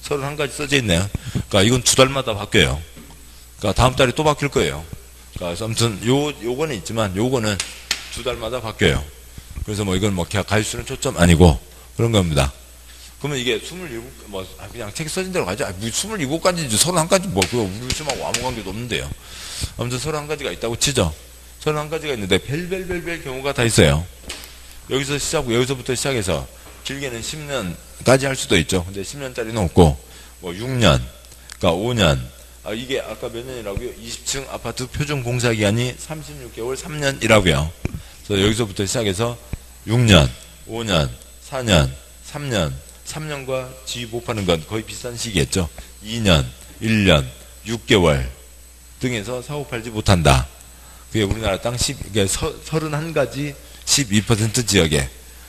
31가지 써져 있네요. 그러니까 이건 2달마다 바뀌어요. 그러니까 다음 달에 또 바뀔 거예요. 그러니까 아무튼 요거는 있지만 요거는 2달마다 바뀌어요. 그래서 뭐 이건 뭐 가지수는 초점 아니고 그런 겁니다. 그러면 이게 27, 그냥 책에 써진 대로 가죠. 27가지지 31가지 그거 우리 시험하고 아무 관계도 없는데요. 아무튼 31가지가 있다고 치죠. 31가지가 있는데 별별 경우가 다 있어요. 여기서부터 시작해서 길게는 10년까지 할 수도 있죠. 근데 10년짜리는 없고, 뭐 6년, 그러니까 5년. 이게 아까 몇 년이라고요? 20층 아파트 표준 공사 기간이 36개월 3년이라고요. 그래서 여기서부터 시작해서 6년, 5년, 4년, 3년과 지위 못 파는 건 거의 비슷한 시기겠죠. 2년, 1년, 6개월 등에서 사고 팔지 못한다. 그게 우리나라 땅 31가지 12% 지역에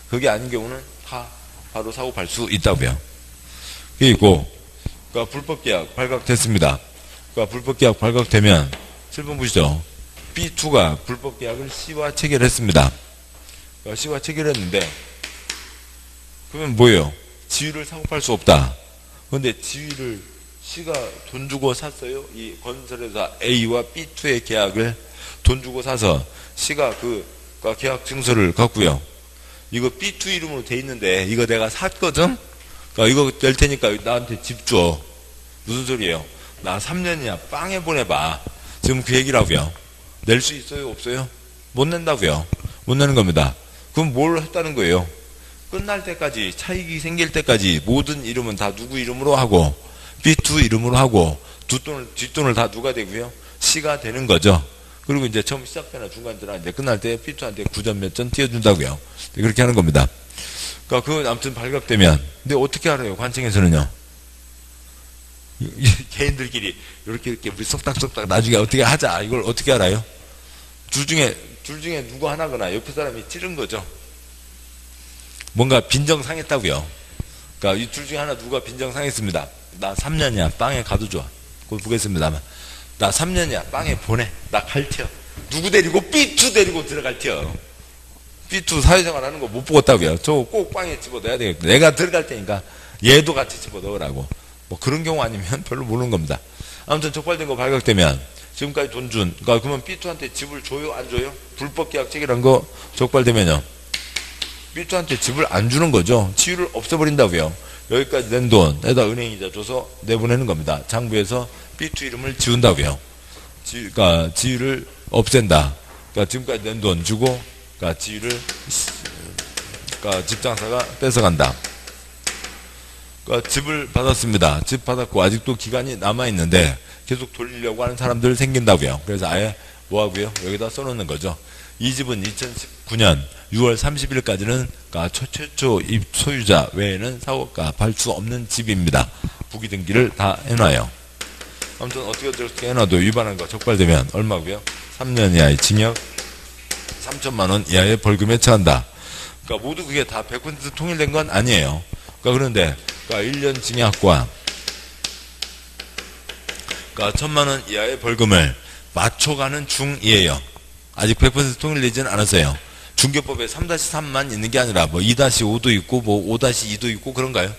그게 아닌 경우는 다 바로 사고 팔 수 있다고요. 그게 있고, 그러니까 불법계약 발각됐습니다. 그러니까 불법계약 발각되면 7번 보시죠. B2가 불법계약을 C와 체결했습니다. 그러니까 C와 체결했는데 그러면 뭐예요? 지위를 사고팔 수 없다. 그런데 지위를 C가 돈 주고 샀어요. 이 건설회사 A와 B2의 계약을 돈 주고 사서 C가 그 계약 증서를 갖고요. 이거 B2 이름으로 돼 있는데 이거 내가 샀거든? 이거 낼 테니까 나한테 집 줘. 무슨 소리예요? 나 3년이야. 빵에 보내봐. 지금 그 얘기라고요. 낼 수 있어요? 없어요? 못 낸다고요. 못 내는 겁니다. 그럼 뭘 했다는 거예요? 끝날 때까지, 차익이 생길 때까지 모든 이름은 다 누구 이름으로 하고 B2 이름으로 하고 뒷돈을 다 누가 되고요? C가 되는 거죠. 그리고 이제 처음 시작되나 중간되나 이제 끝날 때 P2한테 9점 몇 점 띄워준다고요. 그렇게 하는 겁니다. 그거 아무튼 발각되면. 근데 어떻게 알아요? 관청에서는요. 개인들끼리 이렇게 우리 속닥속닥 나중에 어떻게 하자. 이걸 어떻게 알아요? 둘 중에 누구 하나거나 옆에 사람이 찌른 거죠. 뭔가 빈정상했다고요. 그러니까 이 둘 중에 하나 누가 빈정상했습니다. 나 3년이야. 빵에 가도 좋아. 그걸 보겠습니다만. 나 3년이야. 빵에 보내. 나 갈 튀어. 누구 데리고? B2 데리고 들어갈 튀어. B2 사회생활 하는 거 못 보겠다고요. 저거 꼭 빵에 집어넣어야 되겠다. 내가 들어갈 테니까 얘도 같이 집어넣으라고. 뭐 그런 경우 아니면 별로 모르는 겁니다. 아무튼 적발된 거 발각되면 지금까지 돈 준, 그러면 B2한테 집을 줘요? 안 줘요? 불법 계약 체결한 거 적발되면요. B2한테 집을 안 주는 거죠. 지위를 없애버린다고요. 여기까지 낸 돈에다 은행이자 줘서 내보내는 겁니다. 장부에서 B2 이름을 지운다고요. 지위를 없앤다. 지금까지 낸 돈 주고, 지위를, 집장사가 뺏어간다. 집을 받았습니다. 집 받았고 아직도 기간이 남아있는데 계속 돌리려고 하는 사람들 생긴다고요. 그래서 아예 뭐하고요? 여기다 써놓는 거죠. 이 집은 2019년 6월 30일까지는 최초 소유자 외에는 사고가 발 수 없는 집입니다. 부기 등기를 다 해놔요. 아무튼 어떻게 해놔도 위반한 거 적발되면 얼마고요? 3년 이하의 징역, 3천만 원 이하의 벌금에 처한다. 모두 그게 다 100% 통일된 건 아니에요. 그런데 1년 징역과 1천만 원 이하의 벌금을 맞춰가는 중이에요. 아직 100% 통일되지는 않았어요. 중개법에 3-3만 있는 게 아니라 2-5도 있고 5-2도 있고 그런가요?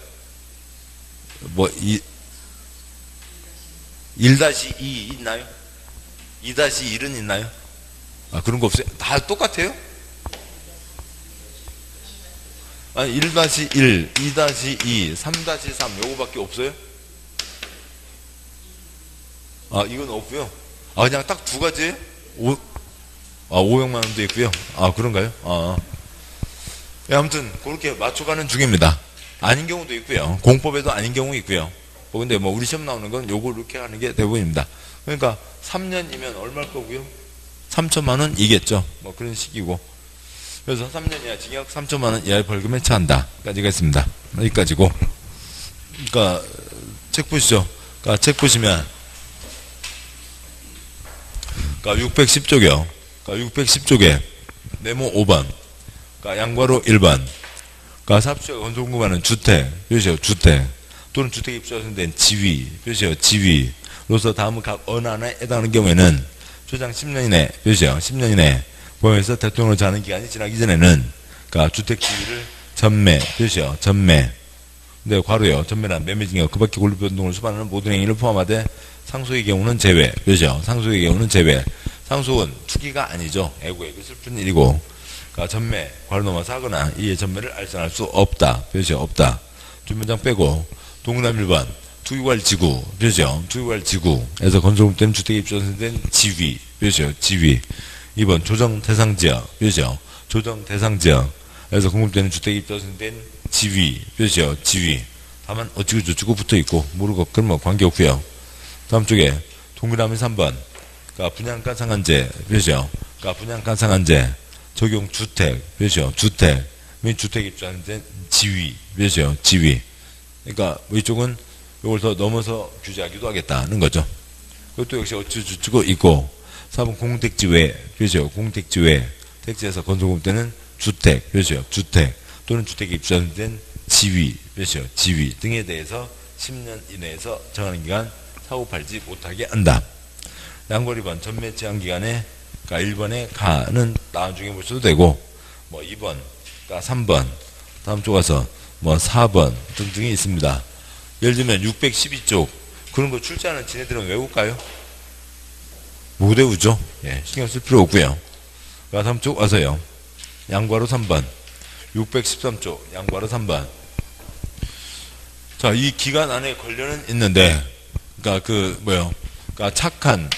1-2 있나요? 2-1은 있나요? 그런 거 없어요? 다 똑같아요? 1-1, 2-2, 3-3 요거밖에 없어요? 이건 없고요. 그냥 딱 두 가지예요? 500만 원도 있고요. 그런가요? 예, 아무튼 그렇게 맞춰가는 중입니다. 아닌 경우도 있고요. 공법에도 아닌 경우 있고요. 근데 우리 시험 나오는 건 요거 이렇게 하는 게 대부분입니다. 그러니까 3년이면 얼마일 거고요? 3천만 원 이겠죠. 그런 식이고. 그래서 3년 이하 징역 3천만 원 이하의 벌금에 처한다. 까지가 있습니다. 여기까지고. 책 보시죠. 책 보시면 610쪽이요. 610쪽에 네모 5번, 양괄호 1번, 사업주가 건설공급하는 주택, 표시요, 주택, 또는 주택에 입주하신 데는 지위, 표시요, 지위로서 다음은 각 어느 하나에 해당하는 경우에는 초장 10년 이내, 표시요, 10년 이내 보험에서 대통령으로 자는 기간이 지나기 전에는 주택 지위를 전매, 표시요, 전매. 근데 괄호요, 전매란 매매징역, 그 밖에 권리변동을 수반하는 모든 행위를 포함하되 상소의 경우는 제외, 표시요, 상소의 경우는 제외. 상속은 투기가 아니죠. 애고애고 슬픈 일이고. 전매, 괄호 넘어서 하거나 이의 전매를 알선할 수 없다. 표시요, 없다. 두 문장 빼고 동그라미 1번 투기괄지구, 표시요, 투기괄지구에서 건설공급되는 주택에 입주된 지위, 표시요, 지위. 2번 조정대상지역, 표시요, 조정대상지역에서 공급되는 주택에 입주된 지위, 표시요, 지위. 다만 어찌고 저찌고 붙어있고 모르고 그런 관계없고요. 다음 쪽에 동그라미 3번 분양가 상한제, 표시요, 분양가 상한제 적용 주택, 표시요, 주택 및 주택에 입주된 지위, 표시요, 지위. 그러니까 이쪽은 이걸 더 넘어서 규제하기도 하겠다는 거죠. 그것도 역시 어찌고 있고. 4번 공택지 외, 표시요, 공택지 외 택지에서 건설공급되는 주택, 표시요, 주택 또는 주택에 입주된 지위, 표시요, 지위 등에 대해서 10년 이내에서 정하는 기간 사고 팔지 못하게 한다. 양괄호 2번 전매 제한 기간에 1번에 가는 나중에 보셔도 되고 2번, 3번 다음 쪽 가서 4번 등등이 있습니다. 예를 들면 612쪽 그런 거 출제하는 지네들은 외울까요? 못 외우죠. 예, 신경 쓸 필요 없고요. 그 다음 쪽 와서요. 양괄호 3번. 613쪽 양괄호 3번. 자, 이 기간 안에 걸려는 있는데, 그러니까 그러니까 착한,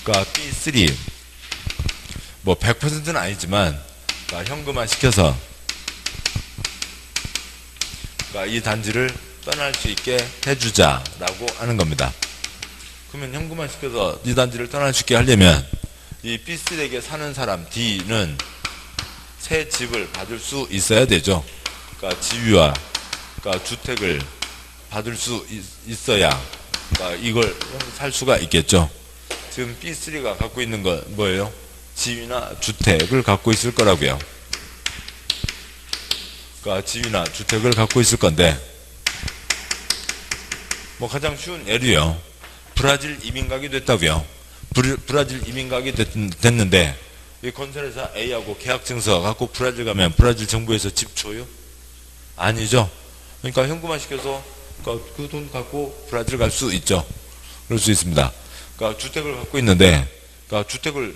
그러니까 B3 뭐 100%는 아니지만, 그러니까 현금화 시켜서, 그러니까 이 단지를 떠날 수 있게 해주자라고 하는 겁니다. 그러면 현금화 시켜서 이 단지를 떠날 수 있게 하려면 이 B3에게 사는 사람 D는 새 집을 받을 수 있어야 되죠. 그러니까 지위와 그러니까 주택을 받을 수 있어야 그러니까 이걸 살 수가 있겠죠. 지금 B3가 갖고 있는 건 뭐예요? 지위나 주택을 갖고 있을 거라고요. 그러니까 지위나 주택을 갖고 있을 건데, 뭐 가장 쉬운 예로요. 브라질 이민 가게 됐다고요. 브라질 이민 가게 됐는데 이 건설회사 A하고 계약증서 갖고 브라질 가면 브라질 정부에서 집 줘요? 아니죠. 그러니까 현금화 시켜서 그 돈 갖고 브라질 갈 수 있죠. 그럴 수 있습니다. 그러니까 주택을 갖고 있는데, 그러니까 주택을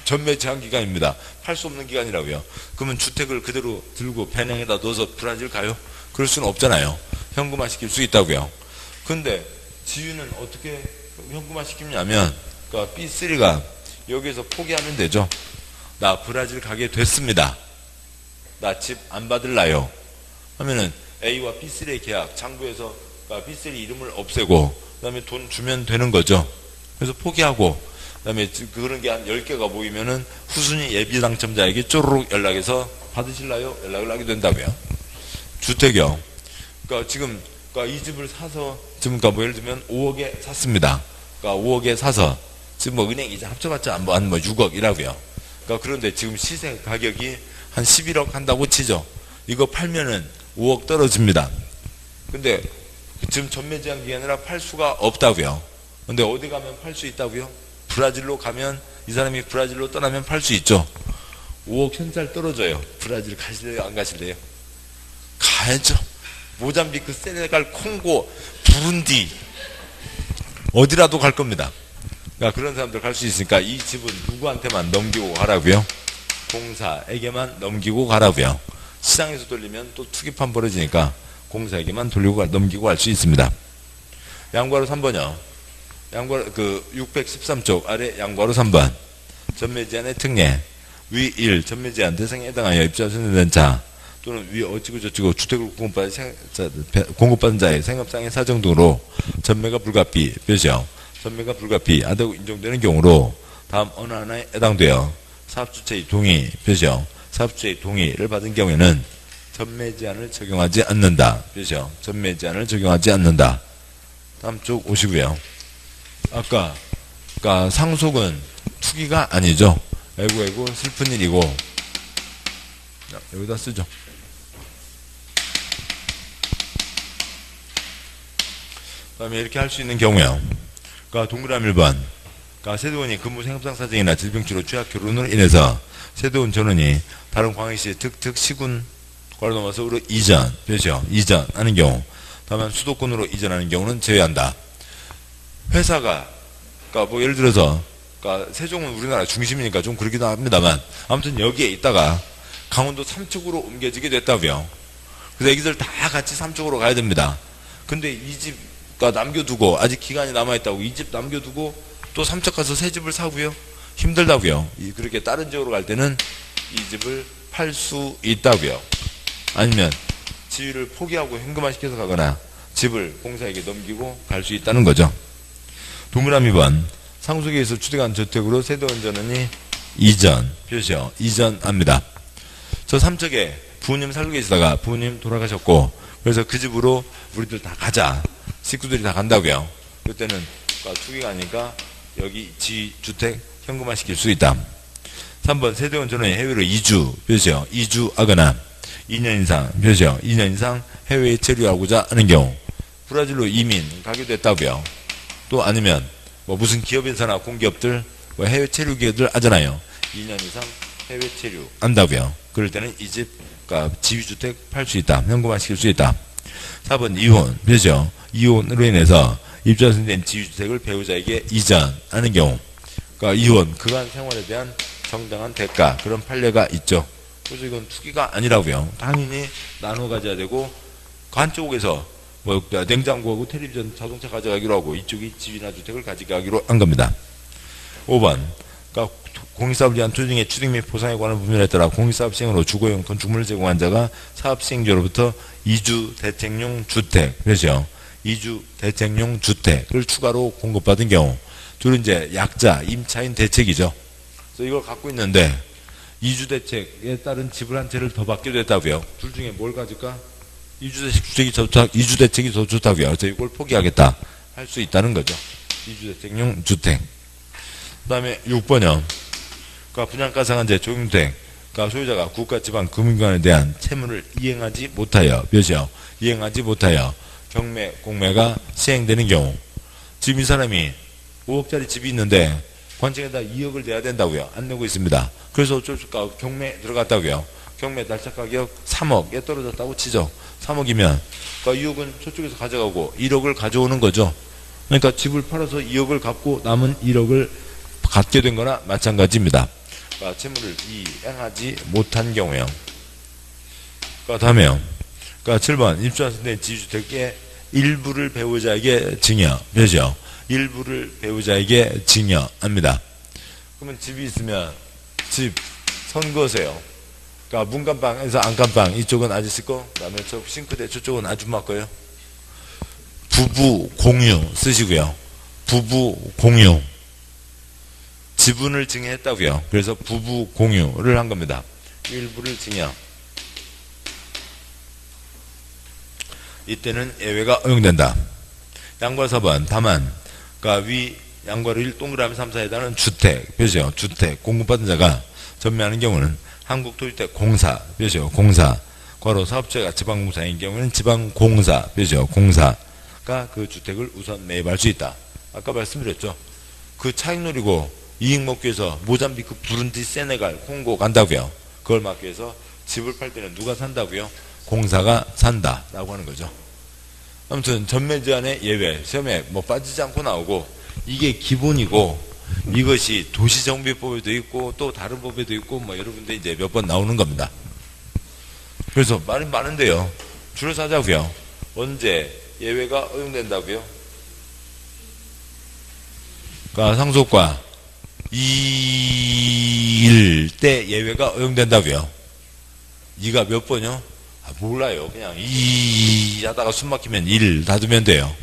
전매 제한 기간입니다. 팔 수 없는 기간이라고요. 그러면 주택을 그대로 들고 배낭에다 넣어서 브라질 가요? 그럴 수는 없잖아요. 현금화 시킬 수 있다고요. 근데 지위는 어떻게 현금화 시키냐면, 그러니까 B3가 여기에서 포기하면 되죠. 나 브라질 가게 됐습니다. 나 집 안 받을라요. 하면은 A와 B3의 계약, 장부에서 그러니까 B3 이름을 없애고 그 다음에 돈 주면 되는 거죠. 그래서 포기하고 그 다음에 그런 게 한 10개가 모이면은 후순위 예비 당첨자에게 쪼르륵 연락해서 받으실라요? 연락을 하게 된다고요. 주택이요. 그러니까 지금 그러니까 이 집을 사서 지금 그러니까 뭐 예를 들면 5억에 샀습니다. 그러니까 5억에 사서 지금 뭐 은행 이자 합쳐봤자 한 6억이라고요. 그러니까 그런데 지금 시세 가격이 한 11억 한다고 치죠. 이거 팔면은 5억 떨어집니다. 근데 지금 전매 제한 기간이라 팔 수가 없다고요. 근데 어디 가면 팔 수 있다고요? 브라질로 가면, 이 사람이 브라질로 떠나면 팔 수 있죠. 5억 현찰 떨어져요. 브라질 가실래요? 안 가실래요? 가야죠. 모잠비크, 세네갈, 콩고, 부룬디 어디라도 갈 겁니다. 그러니까 그런 사람들 갈 수 있으니까 이 집은 누구한테만 넘기고 가라고요? 공사에게만 넘기고 가라고요. 시장에서 돌리면 또 투기판 벌어지니까 공사에게만 넘기고 갈 수 있습니다. 양괄호 3번이요. 양괄호 613쪽 아래 양괄호 3번. 전매제한의 특례. 위 1. 전매제한 대상에 해당하여 입주자 선정된 자 또는 위 어찌고 저찌고 주택을 공급받은 자의 생업상의 사정 등으로 전매가 불가피 표시요. 전매가 불가피 하다고 인정되는 경우로 다음 어느 하나에 해당되어 사업주체의 동의 표시요. 사업주체의 동의를 받은 경우에는 전매 제한을 적용하지 않는다 표시요. 전매 제한을 적용하지 않는다. 다음 쪽 오시고요. 아까 그러니까 상속은 투기가 아니죠. 아이고 슬픈 일이고. 자, 여기다 쓰죠. 그다음에 이렇게 할 수 있는 경우요. 그러니까 동그라미 1번. 그러니까 세대원이 근무 생업상 사정이나 질병치료 취약 결혼으로 인해서 세대원 전원이 다른 광역시의 특특 시군과를 넘어서 으로 이전 표시요. 이전하는 경우. 다만 수도권으로 이전하는 경우는 제외한다. 회사가 그러니까 뭐 예를 들어서 그러니까 세종은 우리나라 중심이니까 좀 그러기도 합니다만 아무튼 여기에 있다가 강원도 삼척으로 옮겨지게 됐다고요. 그래서 애기들 다 같이 삼척으로 가야 됩니다. 근데 이 집 남겨두고 아직 기간이 남아있다고 이 집 남겨두고 또 삼척 가서 새 집을 사고요. 힘들다고요. 그렇게 다른 지역으로 갈 때는 이 집을 팔 수 있다고요. 아니면 지위를 포기하고 현금화 시켜서 가거나 집을 공사에게 넘기고 갈 수 있다는 거죠. 동그라미 번. 상속에서 취득한 저택으로 세대원 전원이 이전 표시요. 이전합니다. 저 삼척에 부모님 살고 계시다가 부모님 돌아가셨고 그래서 그 집으로 우리들 다 가자. 식구들이 다 간다고요. 그때는 투기가 아니니까 여기 지주택 현금화 시킬 수 있다. 3번 세대원 전원이 해외로 이주 표시요. 이주하거나 2년 이상 표시요. 2년 이상 해외에 체류하고자 하는 경우 브라질로 이민 가게 됐다고요. 또 아니면 뭐 무슨 기업인사나 공기업들 뭐 해외 체류 기업들 하잖아요. 2년 이상 해외 체류 한다고요. 그럴 때는 이 집 지위주택 팔 수 있다. 현금화 시킬 수 있다. 4번 이혼, 그죠? 이혼으로 인해서 입주자 승인 지주택을 배우자에게 이전하는 경우. 그러니까 이혼, 그간 생활에 대한 정당한 대가, 그런 판례가 있죠. 그래서 이건 투기가 아니라고요. 당연히 나눠 가져야 되고, 한쪽에서 뭐 냉장고하고 텔레비전, 자동차 가져가기로 하고 이쪽이 집이나 주택을 가져가기로 한 겁니다. 5번, 그러니까 공익사업을 위한 투자 등의 취득 및 보상에 관한 부분에 따라 공익사업 시행으로 주거용 건축물을 제공한 자가 사업 시행자로부터 이주 대책용 주택, 그렇죠? 이주 대책용 주택을 추가로 공급받은 경우, 둘은 이제 약자, 임차인 대책이죠. 그래서 이걸 갖고 있는데 이주 대책에 따른 집을 한 채를 더 받게 됐다고요. 둘 중에 뭘 가질까? 이주 대책이 더 좋다고요. 그래서 이걸 포기하겠다 할 수 있다는 거죠. 이주 대책용 주택. 그다음에 6번이요. 그러니까 분양가 상한제 적용주택. 그러니까 소유자가 국가, 지방, 금융기관에 대한 채무를 이행하지 못하여, 몇이요? 이행하지 못하여 경매, 공매가 시행되는 경우, 지금 이 사람이 5억짜리 집이 있는데 관청에다 2억을 내야 된다고요. 안 내고 있습니다. 그래서 어쩔 수 없까 경매 들어갔다고요. 경매 날짜 가격 3억에 떨어졌다고 치죠. 3억이면 그러니까 2억은 저쪽에서 가져가고 1억을 가져오는 거죠. 그러니까 집을 팔아서 2억을 갚고 남은 1억을 갖게 된 거나 마찬가지입니다. 그러니까 채무를 이행하지 못한 경우요. 그러니까 다음에요. 그러니까 7번 입주하신 지주택의 일부를 배우자에게 증여, 그죠? 일부를 배우자에게 증여합니다. 그러면 집이 있으면 집 선거세요. 그러니까 문간방에서 안간방, 이쪽은 아저씨 거, 그다음에 저 싱크대 저쪽은 아줌마 거요. 부부 공유 쓰시고요. 부부 공유. 지분을 증여했다고요. 그래서 부부 공유를 한 겁니다. 일부를 증여. 이때는 예외가 허용된다. 양과 4번 다만, 그러니까 위 양과로 1 동그라미 3, 4에 해당하는 주택, 그죠? 주택 공급받은 자가 전매하는 경우는 한국토지택공사, 그죠? 공사, 괄호 사업체가 지방공사인 경우는 지방공사, 그죠? 공사가 그 주택을 우선 매입할 수 있다. 아까 말씀드렸죠. 그 차익 노리고 이익 먹기 위해서 모잠비크, 부룬디, 세네갈, 콩고 간다고요. 그걸 막기 위해서 집을 팔 때는 누가 산다고요? 공사가 산다라고 하는 거죠. 아무튼 전매 제한의 예외, 시험에 뭐 빠지지 않고 나오고, 이게 기본이고, 이것이 도시정비법에도 있고 또 다른 법에도 있고 뭐 여러분들 이제 몇 번 나오는 겁니다. 그래서 말이 많은데요. 줄여서 하자고요. 언제 예외가 허용된다고요? 그러니까 상속과 2일 때 예외가 허용된다고요. 2가 몇 번이요? 몰라요. 그냥 2 하다가 숨 막히면 1 닫으면 돼요.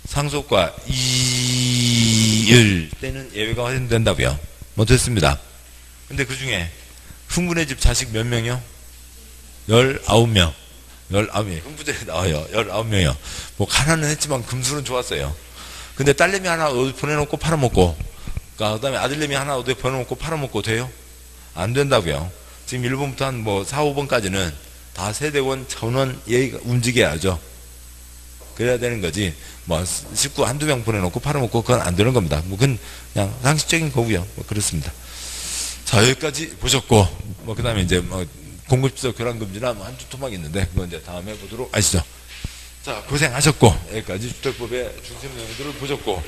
상속과 2일 때는 예외가 허용된다고요. 뭐 됐습니다. 근데 그 중에 흥분의 집 자식 몇 명이요? 19명. 19명. 흥부제에 나와요. 19명이요. 뭐 가난은 했지만 금술은 좋았어요. 근데 딸내미 하나 어디 보내놓고 팔아먹고, 그러니까 그다음에 아들내미 하나 어디 보내놓고 팔아먹고 돼요? 안 된다고요. 지금 1번부터 한 뭐 4, 5번까지는 다 세대원 전원 예의가 움직여야죠. 그래야 되는 거지. 뭐 식구 한두 명 보내놓고 팔아먹고 그건 안 되는 겁니다. 뭐 그건 그냥 상식적인 거고요. 뭐 그렇습니다. 자, 여기까지 보셨고, 뭐 그다음에 이제 뭐 공급지도 교란금지나 뭐 한두 토막 있는데 그건 이제 다음에 보도록 하시죠. 자, 고생하셨고, 여기까지 주택법의 중심 내용들을 보셨고,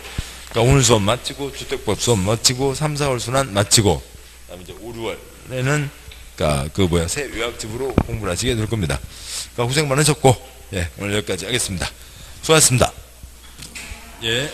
그러니까 오늘 수업 마치고 주택법 수업 마치고 3, 4월 순환 마치고, 그다음에 이제 5, 6월에는 그러니까 새 요약집으로 공부를 하시게 될 겁니다. 그러니까 고생 많으셨고, 예, 오늘 여기까지 하겠습니다. 수고하셨습니다. 예.